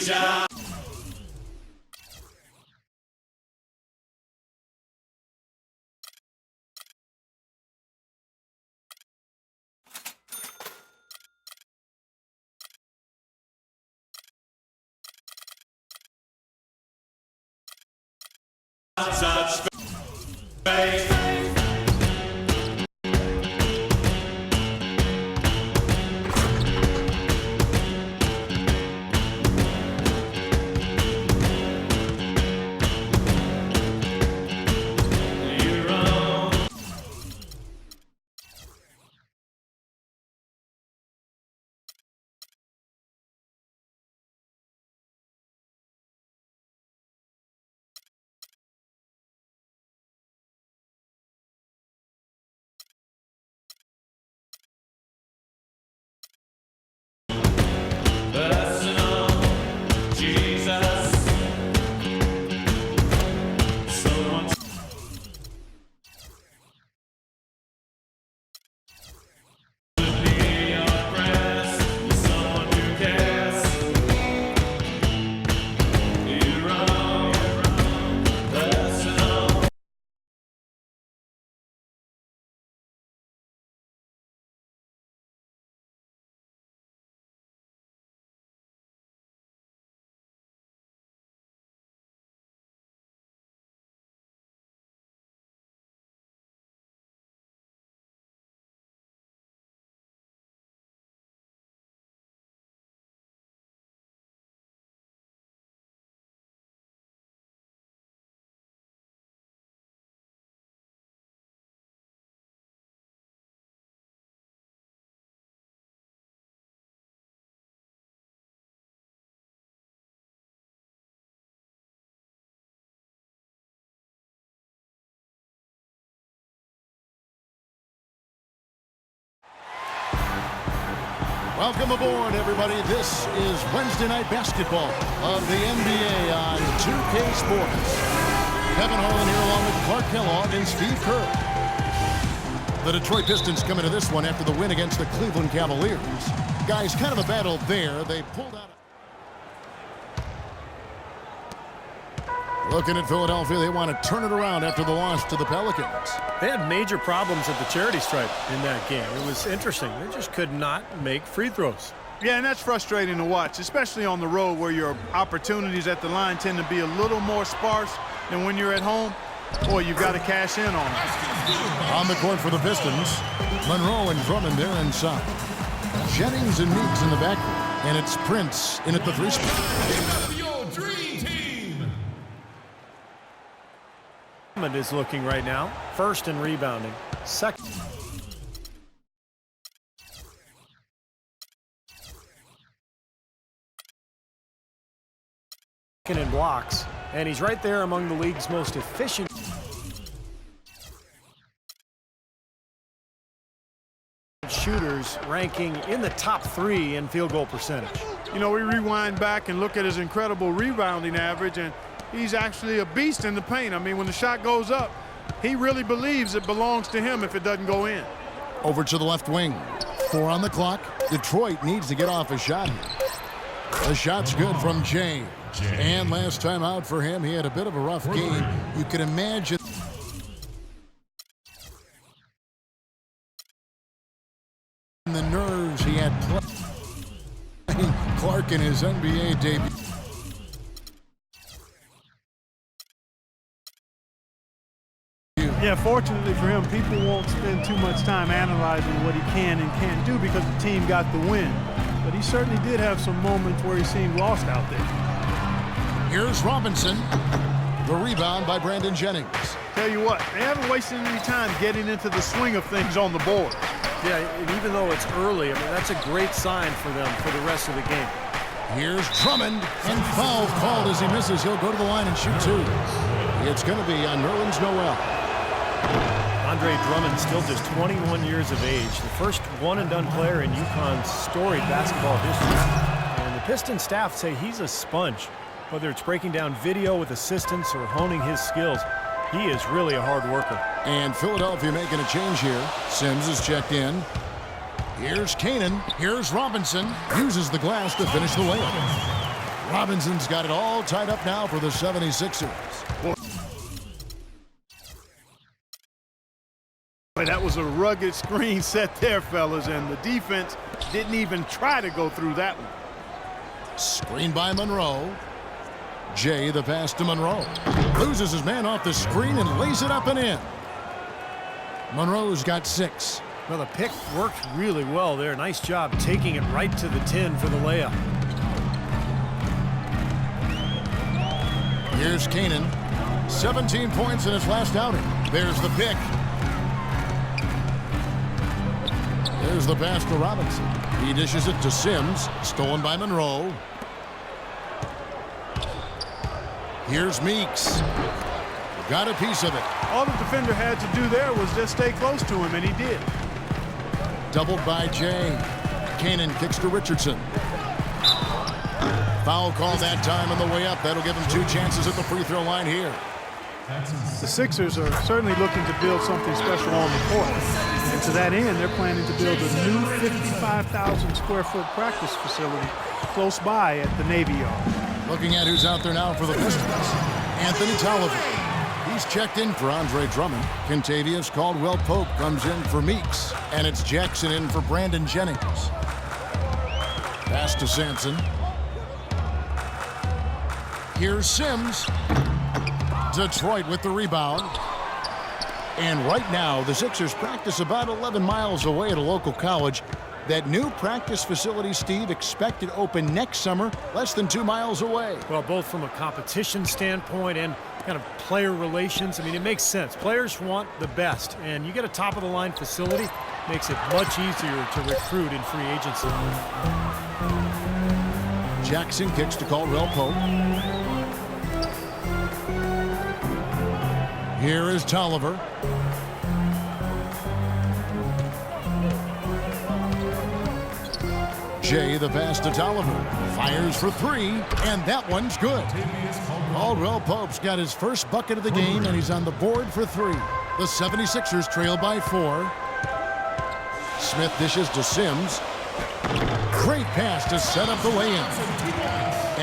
future. Such faith. Welcome aboard, everybody. This is Wednesday Night Basketball of the NBA on 2K Sports. Kevin Harlan here along with Clark Kellogg and Steve Kerr. The Detroit Pistons come into this one after the win against the Cleveland Cavaliers. Guys, kind of a battle there. They pulled out. Looking at Philadelphia, they want to turn it around after the loss to the Pelicans. They had major problems at the charity stripe in that game. It was interesting. They just could not make free throws. Yeah, and that's frustrating to watch, especially on the road where your opportunities at the line tend to be a little more sparse than when you're at home. Boy, you've got to cash in on them. On the court for the Pistons, Monroe and Drummond there inside. Jennings and Meeks in the back, and it's Prince in at the three spot. Is looking right now first in rebounding, second in blocks, and he's right there among the league's most efficient shooters, ranking in the top 3 in field goal percentage. You know, we rewind back and look at his incredible rebounding average, and he's actually a beast in the paint. I mean, when the shot goes up, he really believes it belongs to him if it doesn't go in. Over to the left wing. 4 on the clock. Detroit needs to get off a shot here. The shot's good from James. And last time out for him, he had a bit of a rough game. You can imagine the nerves he had playing Clark in his NBA debut. Yeah, fortunately for him, people won't spend too much time analyzing what he can and can't do because the team got the win. But he certainly did have some moments where he seemed lost out there. Here's Robinson. The rebound by Brandon Jennings. Tell you what, they haven't wasted any time getting into the swing of things on the board. Yeah, and even though it's early, I mean, that's a great sign for them for the rest of the game. Here's Drummond, and foul called as he misses. He'll go to the line and shoot 2. It's going to be on Nerlens Noel. Andre Drummond, still just 21 years of age, the first one-and-done player in UConn's storied basketball history. And the Pistons staff say he's a sponge. Whether it's breaking down video with assistants or honing his skills, he is really a hard worker. And Philadelphia making a change here. Sims is checked in. Here's Kanan. Here's Robinson. Uses the glass to finish the layup. Robinson's got it all tied up now for the 76ers. Boy, that was a rugged screen set there, fellas, and the defense didn't even try to go through that one. Screen by Monroe. Jay, the pass to Monroe. Loses his man off the screen and lays it up and in. Monroe's got 6. Well, the pick worked really well there. Nice job taking it right to the 10 for the layup. Here's Canaan. 17 points in his last outing. There's the pick. There's the pass to Robinson. He dishes it to Sims. Stolen by Monroe. Here's Meeks. Got a piece of it. All the defender had to do there was just stay close to him, and he did. Doubled by Jay. Canaan kicks to Richardson. Foul call that time on the way up. That'll give him 2 chances at the free throw line here. The Sixers are certainly looking to build something special on the court. And to that end, they're planning to build a new 55,000 square foot practice facility close by at the Navy Yard. Looking at who's out there now for the Pistons. Anthony Tolliver. He's checked in for Andre Drummond. Kentavious Caldwell-Pope comes in for Meeks. And it's Jackson in for Brandon Jennings. Pass to Sampson. Here's Sims. Detroit with the rebound. And right now, the Sixers practice about 11 miles away at a local college. That new practice facility, Steve, expected to open next summer, less than 2 miles away. Well, both from a competition standpoint and kind of player relations, I mean, it makes sense. Players want the best, and you get a top-of-the-line facility, makes it much easier to recruit in free agency. Jackson kicks to Caldwell-Pope. Here is Tolliver. Jay, the pass to Tolliver. Fires for 3, and that one's good. Caldwell-Pope's got his first bucket of the game, and he's on the board for 3. The 76ers trail by 4. Smith dishes to Sims. Great pass to set up the lay-in.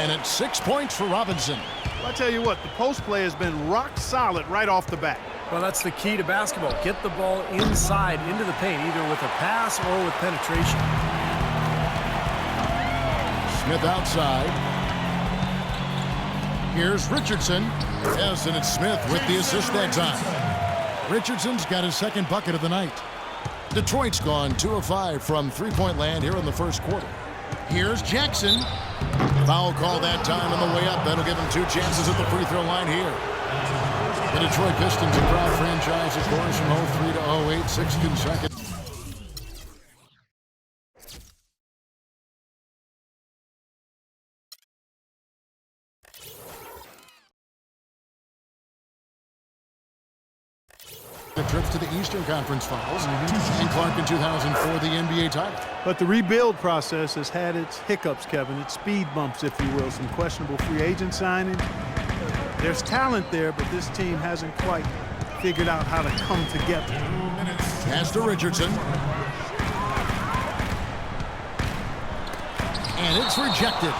And it's 6 points for Robinson. Well, I tell you what, the post play has been rock solid right off the bat. Well, that's the key to basketball. Get the ball inside into the paint, either with a pass or with penetration. Smith outside. Here's Richardson. Yes, and it's Smith with the assist that time. Richardson's got his second bucket of the night. Detroit's gone 2 of 5 from three-point land here in the first quarter. Here's Jackson. Foul call that time on the way up. That'll give him 2 chances at the free throw line here. The Detroit Pistons, a proud franchise, of course, from 03 to 08, 6 consecutive. The trips to the Eastern Conference Finals, and Clark in 2004, the NBA title. But the rebuild process has had its hiccups, Kevin, its speed bumps, if you will, some questionable free agent signing. There's talent there, but this team hasn't quite figured out how to come together. Pass to Richardson. And it's rejected.